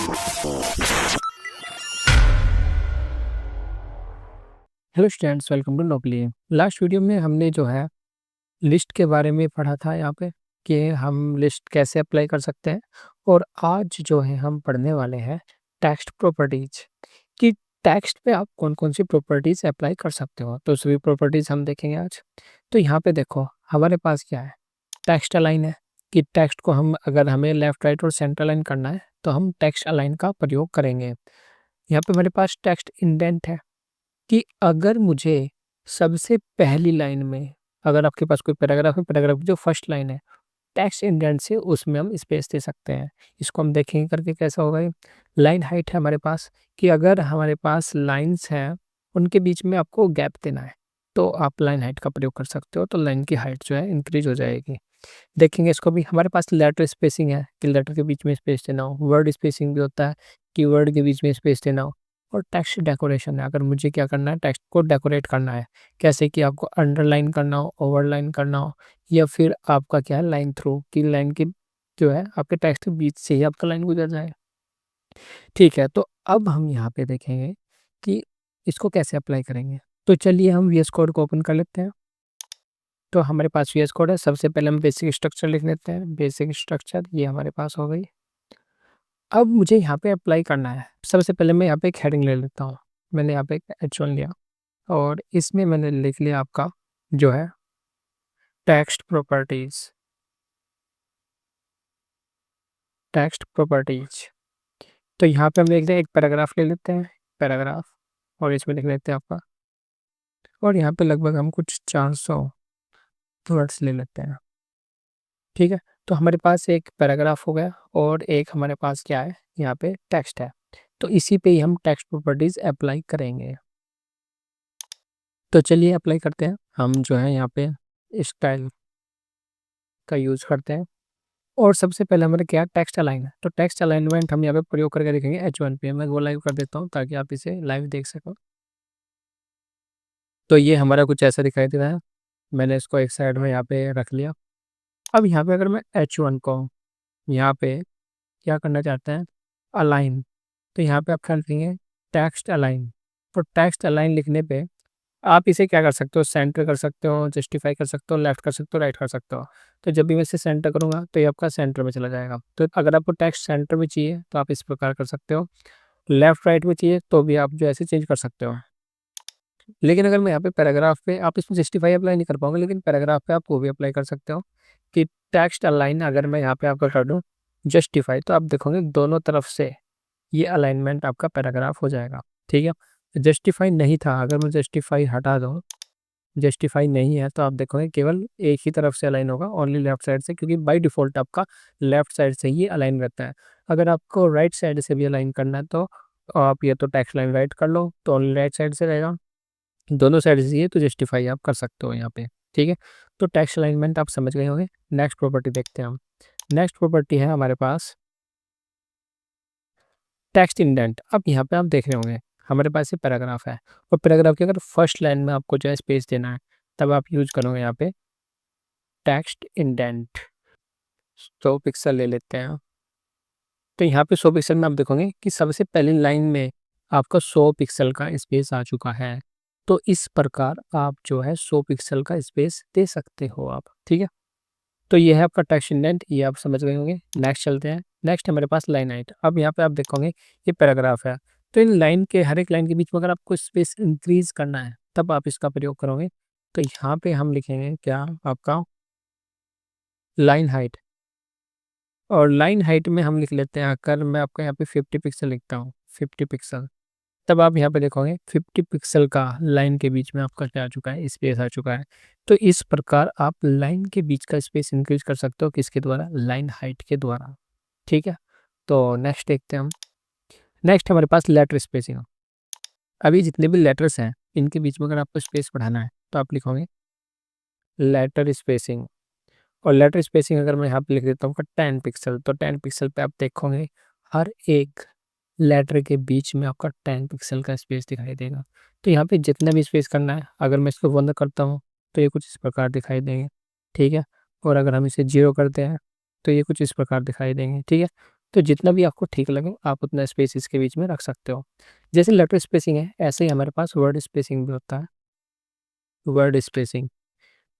Hello students, welcome to Nobly. Last video में हमने जो है लिस्ट के बारे में पढ़ा था यहाँ पे कि हम लिस्ट कैसे अप्लाई कर सकते हैं। और आज जो है हम पढ़ने वाले हैं टेक्स्ट प्रॉपर्टीज कि टेक्स्ट पे आप कौन कौन सी प्रॉपर्टीज अप्लाई कर सकते हो। तो सभी प्रॉपर्टीज हम देखेंगे आज। तो यहाँ पे देखो हमारे पास क्या है, टेक्स्ट अलाइन है कि टेक्स्ट को हम अगर हमें लेफ्ट राइट और सेंटर अलाइन करना है तो हम टेक्स्ट अलाइन का प्रयोग करेंगे। यहाँ पे हमारे पास टेक्स्ट इंडेंट है कि अगर मुझे सबसे पहली लाइन में, अगर आपके पास कोई पैराग्राफ है, पैराग्राफ की जो फर्स्ट लाइन है टेक्स्ट इंडेंट से उसमें हम स्पेस दे सकते हैं। इसको हम देखेंगे करके कैसा होगा। ये लाइन हाइट है हमारे पास कि अगर हमारे पास लाइंस हैं उनके बीच में आपको गैप देना है तो आप लाइन हाइट का प्रयोग कर सकते हो, तो लाइन की हाइट जो है इंक्रीज हो जाएगी। देखेंगे इसको भी। हमारे पास लेटर स्पेसिंग है कि लेटर के बीच में स्पेस देना हो। वर्ड स्पेसिंग भी होता है कि वर्ड के बीच में स्पेस देना हो। और टेक्स्ट डेकोरेशन है, अगर मुझे क्या करना है, टेक्स्ट को डेकोरेट करना है, कैसे कि आपको अंडरलाइन करना हो, ओवरलाइन करना हो, या फिर आपका क्या है लाइन थ्रू की लाइन की जो है आपके टेक्स्ट के बीच से ही आपका लाइन गुजर जाए। ठीक है, तो अब हम यहाँ पे देखेंगे कि इसको कैसे अप्लाई करेंगे। तो चलिए हम वीएस कोड को ओपन कर लेते हैं। तो हमारे पास वीएस कोड है। सबसे पहले हम बेसिक स्ट्रक्चर लिख लेते हैं। बेसिक स्ट्रक्चर ये हमारे पास हो गई। अब मुझे यहाँ पे अप्लाई करना है। सबसे पहले मैं यहाँ पे एक हेडिंग ले लेता हूँ। मैंने यहाँ पे एक H1 लिया और इसमें मैंने लिख लिया आपका जो है टेक्स्ट प्रॉपर्टीज। टेक्स्ट प्रॉपर्टीज तो यहाँ पे हम लिख दें, एक पैराग्राफ ले लेते हैं, पैराग्राफ, और इसमें लिख लेते हैं आपका, और यहाँ पे लगभग हम कुछ 400 वर्ड्स ले लेते हैं। ठीक है, तो हमारे पास एक पैराग्राफ हो गया और एक हमारे पास क्या है, यहाँ पे टेक्स्ट है। तो इसी पे ही हम टेक्स्ट प्रॉपर्टीज अप्लाई करेंगे। तो चलिए अप्लाई करते हैं। हम जो है यहाँ पे स्टाइल का यूज करते हैं और सबसे पहले हमारे क्या टेक्स्ट अलाइन है। तो टेक्स्ट अलाइनमेंट हम यहाँ पे प्रयोग करके देखेंगे H1 पे। मैं वो लाइव कर देता हूँ ताकि आप इसे लाइव देख सको। तो ये हमारा कुछ ऐसा दिखाई दे रहा है। मैंने इसको एक साइड में यहाँ पे रख लिया। अब यहाँ पे अगर मैं H1 को यहाँ पे क्या करना चाहते हैं, अलाइन, तो यहाँ पे आप क्या लिखेंगे, टेक्स्ट अलाइन। तो टेक्स्ट अलाइन लिखने पे आप इसे क्या कर सकते हो, सेंटर कर सकते हो, जस्टिफाई कर सकते हो, लेफ्ट कर सकते हो, राइट कर सकते हो। तो जब भी मैं इसे सेंटर करूंगा तो ये आपका सेंटर में चला जाएगा। तो अगर आपको टेक्स्ट सेंटर में चाहिए तो आप इस प्रकार कर सकते हो। लेफ्ट राइट में चाहिए तो भी आप जो ऐसे चेंज कर सकते हो। लेकिन अगर मैं यहाँ पे पैराग्राफ पे, आप इसमें जस्टिफाई अप्लाई नहीं कर पाओगे, लेकिन पैराग्राफ पे आप वो भी अप्लाई कर सकते हो कि टेक्स्ट अलाइन अगर मैं यहाँ पे आपका कर दूँ जस्टिफाई, तो आप देखोगे दोनों तरफ से ये अलाइनमेंट आपका पैराग्राफ हो जाएगा। ठीक है, जस्टिफाई नहीं था, अगर मैं जस्टिफाई हटा दूँ, जस्टिफाई नहीं है, तो आप देखोगे केवल एक ही तरफ से अलाइन होगा, ओनली लेफ्ट साइड से, क्योंकि बाय डिफॉल्ट आपका लेफ्ट साइड से ही अलाइन रहता है। अगर आपको राइट साइड से भी अलाइन करना है तो आप ये तो टेक्स्ट लाइन राइट कर लो तो ओनली राइट साइड से रहेगा। दोनों साइड से ये तो जस्टिफाई आप कर सकते हो यहाँ पे। ठीक है, तो टेक्स्ट अलाइनमेंट आप समझ गए होंगे। नेक्स्ट प्रॉपर्टी देखते हैं हम। नेक्स्ट प्रॉपर्टी है हमारे पास टेक्स्ट इंडेंट। अब यहाँ पे आप देख रहे होंगे हमारे पास ये पैराग्राफ है और पैराग्राफ की अगर फर्स्ट लाइन में आपको जो है स्पेस देना है तब आप यूज करोगे यहाँ पे टेक्स्ट इंडेंट। 100 पिक्सल ले लेते हैं। तो यहाँ पे 100 पिक्सल में आप देखोगे कि सबसे पहली लाइन में आपका 100 पिक्सल का स्पेस आ चुका है। तो इस प्रकार आप जो है 100 पिक्सल का स्पेस दे सकते हो आप। ठीक है, तो ये है आपका टेक्स्ट इंडेंट, ये आप समझ गए होंगे। नेक्स्ट चलते हैं। नेक्स्ट हमारे पास लाइन हाइट। अब यहाँ पे आप देखोगे ये पैराग्राफ है, तो इन लाइन के हर एक लाइन के बीच में अगर आपको स्पेस इंक्रीज करना है तब आप इसका प्रयोग करोगे। तो यहाँ पे हम लिखेंगे क्या, आपका लाइन हाइट। और लाइन हाइट में हम लिख लेते हैं, अगर मैं आपको यहाँ पे 50 पिक्सल लिखता हूँ, 50 पिक्सल, तब आप यहाँ पे देखोगे 50 पिक्सल का लाइन के बीच में आपका क्या आ चुका है, स्पेस आ चुका है। तो इस प्रकार आप लाइन के बीच का स्पेस इंक्रीज कर सकते हो, किसके द्वारा, लाइन हाइट के द्वारा। ठीक है, तो नेक्स्ट देखते हैं हम। नेक्स्ट हमारे पास लेटर स्पेसिंग। अभी जितने भी लेटर्स हैं इनके बीच में अगर आपको स्पेस बढ़ाना है तो आप लिखोगे लेटर स्पेसिंग। और लेटर स्पेसिंग अगर मैं यहाँ पे लिख देता हूँ 10 पिक्सल, तो 10 पिक्सल पे आप देखोगे हर एक लेटर के बीच में आपका 10 पिक्सल का स्पेस दिखाई देगा। तो यहाँ पे जितना भी स्पेस करना है, अगर मैं इसको बंद करता हूँ तो ये कुछ इस प्रकार दिखाई देंगे। ठीक है, और अगर हम इसे 0 करते हैं तो ये कुछ इस प्रकार दिखाई देंगे। ठीक है, तो जितना भी आपको ठीक लगे आप उतना स्पेस इसके बीच में रख सकते हो। जैसे लेटर स्पेसिंग है, ऐसे ही हमारे पास वर्ड स्पेसिंग भी होता है, वर्ड स्पेसिंग।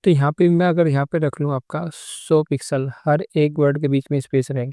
तो यहाँ पे मैं अगर यहाँ पे रख लूँ आपका 100 पिक्सल, हर एक वर्ड के बीच में स्पेस रहेगा,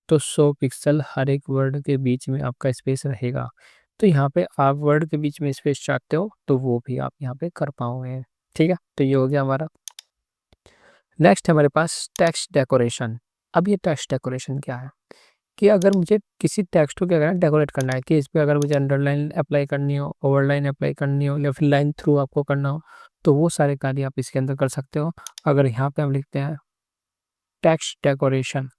तो 100 पिक्सल हर एक वर्ड के बीच में आपका स्पेस रहेगा। तो यहाँ पे आप वर्ड के बीच में स्पेस चाहते हो तो वो भी आप यहाँ पे कर पाओगे। ठीक है, तो ये हो गया हमारा। नेक्स्ट है हमारे पास टेक्स्ट डेकोरेशन। अब ये टेक्स्ट डेकोरेशन क्या है कि अगर मुझे किसी टेक्स्ट को क्या करना है, डेकोरेट करना है, कि इस पे अगर मुझे अंडरलाइन अप्लाई करनी हो, ओवरलाइन अप्लाई करनी हो, या फिर लाइन थ्रू आपको करना हो, तो वो सारे कार्य आप इसके अंदर कर सकते हो। अगर यहाँ पे हम लिखते हैं टेक्स्ट डेकोरेशन,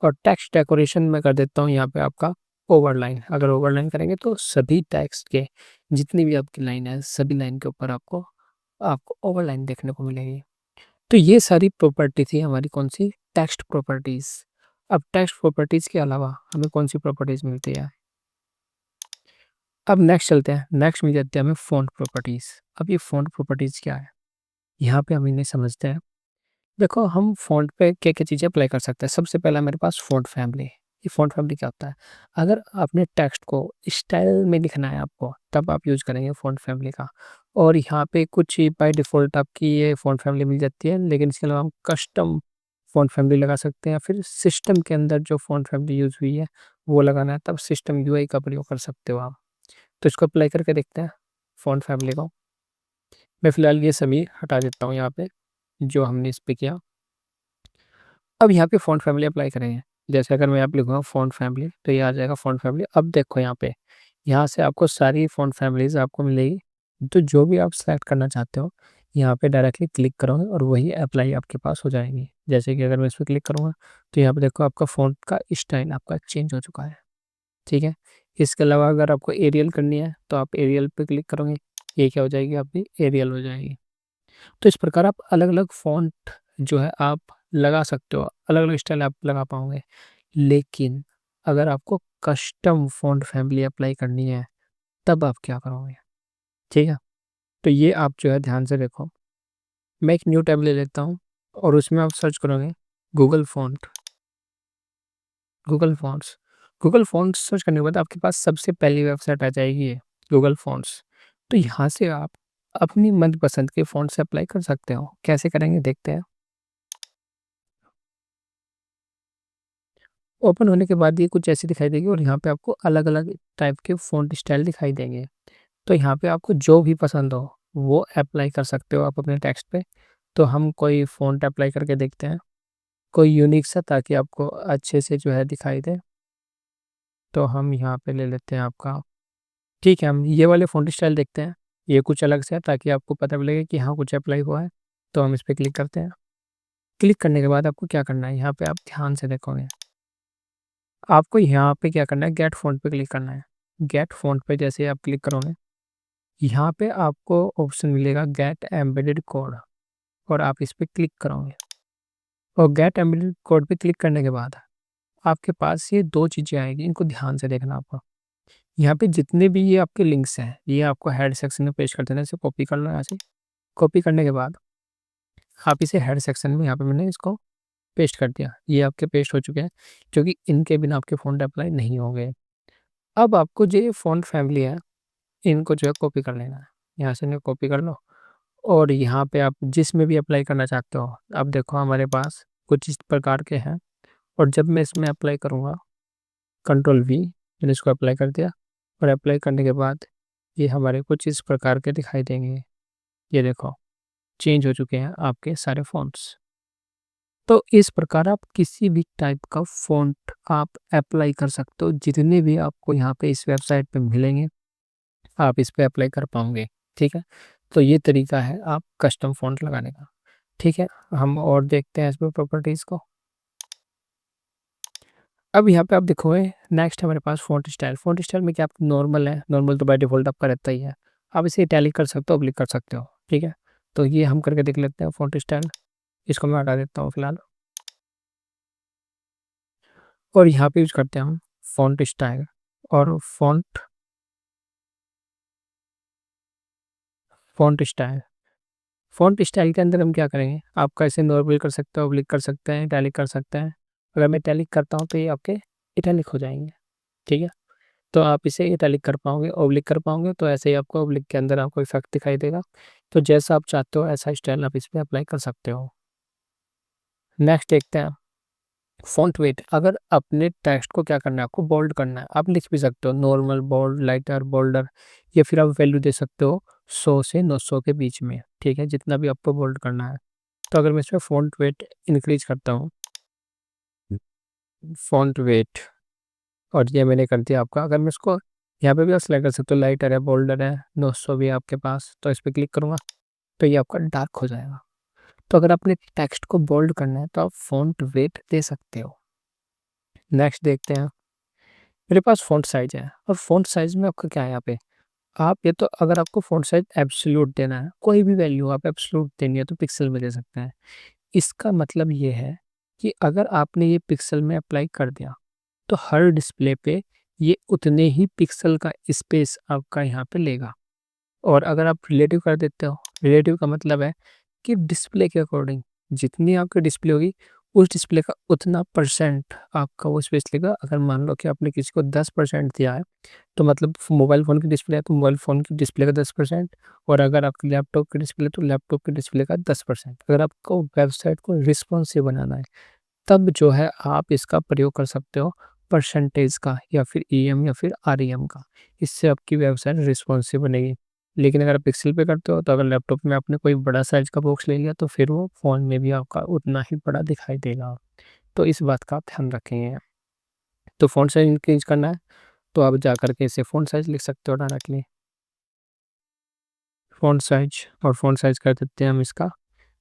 और टेक्स्ट डेकोरेशन में कर देता हूँ यहाँ पे आपका ओवरलाइन। अगर ओवरलाइन करेंगे तो सभी टेक्स्ट के जितनी भी आपकी लाइन है, सभी लाइन के ऊपर आपको आपको ओवरलाइन देखने को मिलेगी। तो ये सारी प्रॉपर्टी थी हमारी, कौन सी, टेक्स्ट प्रॉपर्टीज। अब टेक्स्ट प्रॉपर्टीज के अलावा हमें कौन सी प्रॉपर्टीज मिलती है। अब नेक्स्ट चलते हैं, नेक्स्ट मिल जाती है हमें फ़ॉन्ट प्रॉपर्टीज। अब ये फ़ॉन्ट प्रॉपर्टीज क्या है, यहाँ पे हम इन्हें समझते हैं। देखो, हम फ़ॉन्ट पे क्या क्या चीज़ें अप्लाई कर सकते हैं। सबसे पहला मेरे पास फ़ॉन्ट फैमिली। ये फ़ॉन्ट फैमिली क्या होता है, अगर आपने टेक्स्ट को स्टाइल में लिखना है आपको, तब आप यूज़ करेंगे फ़ॉन्ट फैमिली का। और यहाँ पे कुछ बाय डिफ़ॉल्ट आपकी ये फ़ॉन्ट फैमिली मिल जाती है, लेकिन इसके अलावा हम कस्टम फ़ॉन्ट फैमिली लगा सकते हैं, या फिर सिस्टम के अंदर जो फ़ॉन्ट फैमिली यूज़ हुई है वो लगाना है, तब सिस्टम यूआई का प्रयोग कर सकते हो आप। तो इसको अप्लाई करके देखते हैं फ़ॉन्ट फैमिली को। मैं फ़िलहाल ये सभी हटा देता हूँ यहाँ पे, जो हमने इस पे किया। अब यहाँ पे फ़ॉन्ट फैमिली अप्लाई करेंगे। जैसे अगर मैं यहाँ पे लिखूँगा फ़ॉन्ट फैमिली, तो ये आ जाएगा फ़ॉन्ट फैमिली। अब देखो यहाँ पे, यहाँ से आपको सारी फ़ॉन्ट फैमिलीज़ आपको मिलेगी। तो जो भी आप सेलेक्ट करना चाहते हो, यहाँ पे डायरेक्टली क्लिक करोगे और वही अप्लाई आपके पास हो जाएगी। जैसे कि अगर मैं इस पे क्लिक करूँगा, तो यहाँ पे देखो आपका फ़ॉन्ट का स्टाइल आपका चेंज हो चुका है। ठीक है? इसके अलावा अगर आपको एरियल करनी है, तो आप एरियल पे क्लिक करोगे, ये क्या हो जाएगी, आपकी एरियल हो जाएगी। तो इस प्रकार आप अलग-अलग फ़ॉन्ट जो है आप लगा सकते हो, अलग-अलग स्टाइल आप लगा पाओगे। लेकिन अगर आपको कस्टम फ़ॉन्ट फैमिली अप्लाई करनी है, तब आप क्या करोगे? ठीक है? तो ये आप जो है ध्यान से देखो। मैं एक न्यू टैब ले लेता हूँ और उसमें आप सर्च करोगे Google font, Google fonts. Google fonts search करने के बाद आपके पास सबसे पहली वेबसाइट आ जाएगी ये, गूगल फ़ॉन्ट्स। तो यहाँ से आप अपनी मनपसंद के फ़ॉन्ट से अप्लाई कर सकते हो। कैसे करेंगे देखते हैं। ओपन होने के बाद ये कुछ ऐसी दिखाई देगी और यहाँ पे आपको अलग-अलग टाइप के फ़ॉन्ट स्टाइल दिखाई देंगे। तो यहाँ पे आपको जो भी पसंद हो, वो अप्लाई कर सकते हो आप अपने टेक्स्ट पे। तो हम कोई फ़ॉन्ट अप्लाई करके देखते हैं, कोई यूनिक सा, ताकि आपको अच्छे से जो है दिखाई दे। तो हम यहाँ पे ले लेते हैं आपका, ठीक है, हम ये वाले फ़ॉन्ट स्टाइल देखते हैं। ये कुछ अलग से है, ताकि आपको पता लगे कि हाँ, कुछ अप्लाई हुआ है। तो हम इस पे क्लिक करते हैं। क्लिक करने के बाद आपको क्या करना है, यहाँ पे आप ध्यान से देखोगे। आपको यहाँ पे क्या करना है, गेट फ़ॉन्ट पे क्लिक करना है। गेट फ़ॉन्ट पे जैसे आप क्लिक करोगे, यहाँ पे आपको ऑप्शन मिलेगा गेट एम्बेडेड कोड, और आप इस पे क्लिक करोगे। और गेट एम्बेडेड कोड पे क्लिक करने के बाद आपके पास ये 2 चीज़ें आएगी, इनको ध्यान से देखना आपको। यहाँ पे जितने भी ये आपके लिंक्स हैं, ये आपको हेड सेक्शन में पेस्ट कर देना है। इसे कॉपी कर लो यहाँ से। कॉपी करने के बाद आप इसे हेड सेक्शन में, यहाँ पे मैंने इसको पेस्ट कर दिया। ये आपके पेस्ट हो चुके हैं, क्योंकि इनके बिना आपके फ़ॉन्ट अप्लाई नहीं होंगे। अब आपको जो ये फ़ॉन्ट फैमिली है, इनको जो है कॉपी कर लेना है। यहाँ से इन्हें कॉपी कर लो और यहाँ पे आप जिसमें भी अप्लाई करना चाहते हो, अब देखो हमारे पास कुछ इस प्रकार के हैं। और जब मैं इसमें अप्लाई करूँगा, कंट्रोल वी, मैंने इसको अप्लाई कर दिया। और अप्लाई करने के बाद ये हमारे कुछ इस प्रकार के दिखाई देंगे। ये देखो, चेंज हो चुके हैं आपके सारे फ़ॉन्ट्स। तो इस प्रकार आप किसी भी टाइप का फ़ॉन्ट आप अप्लाई कर सकते हो। जितने भी आपको यहाँ पे इस वेबसाइट पे मिलेंगे, आप इस पे अप्लाई कर पाओगे। ठीक है? तो ये तरीका है आप कस्टम फ़ॉन्ट लगाने का। ठीक है? हम और देखते हैं इसमें प्रॉपर्टीज़ को। अब यहाँ पे आप देखोगे, नेक्स्ट हमारे पास फ़ॉन्ट स्टाइल। फ़ॉन्ट स्टाइल में क्या, आप नॉर्मल है, नॉर्मल तो बाय डिफ़ॉल्ट आपका रहता ही है। आप इसे इटैलिक कर सकते हो, ओब्लिक कर सकते हो। ठीक है? तो ये हम करके देख लेते हैं फ़ॉन्ट स्टाइल। इसको मैं हटा देता हूँ फिलहाल। और यहाँ पे यूज़ करते हैं हम फ़ॉन्ट स्टाइल और font font style. Font style के अंदर हम क्या करेंगे, आपका इसे नॉर्मल कर सकते हो, ओब्लिक कर सकते हैं, इटैलिक कर सकते हैं। अगर मैं इटैलिक करता हूँ तो ये आपके इटैलिक हो जाएँगे, ठीक है? तो आप इसे इटैलिक कर पाओगे, ओब्लिक कर पाओगे, तो ऐसे ही आपको ओब्लिक के अंदर आपको इफ़ेक्ट दिखाई देगा। तो जैसा आप चाहते हो ऐसा स्टाइल आप इस पे अप्लाई कर सकते हो। नेक्स्ट देखते हैं फ़ॉन्ट वेट। अगर अपने टेक्स्ट को क्या करना है, आपको बोल्ड करना है, आप लिख भी सकते हो नॉर्मल, बोल्ड, लाइटर, बोल्डर, या फिर आप वैल्यू दे सकते हो 100 से 900 के बीच में, ठीक है? जितना भी आपको बोल्ड करना है। तो अगर मैं इसमें फ़ॉन्ट वेट इंक्रीज़ करता हूँ, फ़ॉन्ट वेट, और ये मैंने कर दिया आपका। अगर मैं इसको यहाँ पे भी आप सिलेक्ट कर सकते हो, लाइटर है, बोल्डर है, 900 भी है आपके पास, तो इस पे क्लिक करूँगा, तो ये आपका डार्क हो जाएगा। तो अगर आपने टेक्स्ट को बोल्ड करना है, तो आप फ़ॉन्ट वेट दे सकते हो। नेक्स्ट देखते हैं, मेरे पास फ़ॉन्ट साइज़ है, और फ़ॉन्ट साइज़ में आपका क्या है यहाँ पे, आप ये तो अगर आपको फ़ॉन्ट साइज़ एब्सोल्यूट देना है, कोई भी वैल्यू आप एब्सोल्यूट देनी है, तो पिक्सल में दे सकते हैं। इसका मतलब ये है कि अगर आपने ये पिक्सल में अप्लाई कर दिया, तो हर डिस्प्ले पे ये उतने ही पिक्सल का स्पेस आपका यहाँ पे लेगा। और अगर आप रिलेटिव कर देते हो, रिलेटिव का मतलब है कि डिस्प्ले के अकॉर्डिंग जितनी आपकी डिस्प्ले होगी, उस डिस्प्ले का उतना परसेंट आपका वो स्पेस लेगा। अगर मान लो कि आपने किसी को 10% दिया है, तो मतलब मोबाइल फ़ोन की डिस्प्ले है, तो मोबाइल फ़ोन की डिस्प्ले का 10%, और अगर आपकी लैपटॉप की डिस्प्ले है, तो लैपटॉप की डिस्प्ले का 10%। अगर आपको वेबसाइट को रिस्पॉन्सिव बनाना है, तब जो है आप इसका प्रयोग कर सकते हो परसेंटेज का, या फिर ईएम या फिर आरईएम का। इससे आपकी वेबसाइट रिस्पॉन्सिव बनेगी। लेकिन अगर आप पिक्सल पे करते हो, तो अगर लैपटॉप में आपने कोई बड़ा साइज़ का बॉक्स ले लिया, तो फिर वो फ़ोन में भी आपका उतना ही बड़ा दिखाई देगा। तो इस बात का आप ध्यान रखें। तो फ़ॉन्ट साइज़ इंक्रीज़ करना है, तो आप जा कर के इसे फ़ॉन्ट साइज़ लिख सकते हो डायरेक्टली। फ़ॉन्ट साइज़, और फ़ॉन्ट साइज़ कर देते हैं हम इसका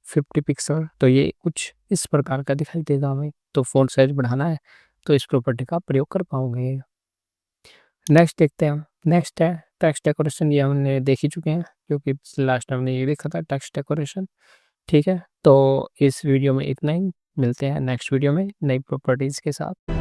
50 पिक्सल, तो ये कुछ इस प्रकार का दिखाई देगा हमें। तो फ़ॉन्ट साइज़ बढ़ाना है, तो इस प्रॉपर्टी का प्रयोग कर पाओगे। नेक्स्ट देखते हैं हम। नेक्स्ट है टेक्स्ट डेकोरेशन, ये हमने देख ही चुके हैं, क्योंकि लास्ट हमने ये देखा था टेक्स्ट डेकोरेशन, ठीक है? तो इस वीडियो में इतना ही, मिलते हैं नेक्स्ट वीडियो में नई प्रॉपर्टीज़ के साथ।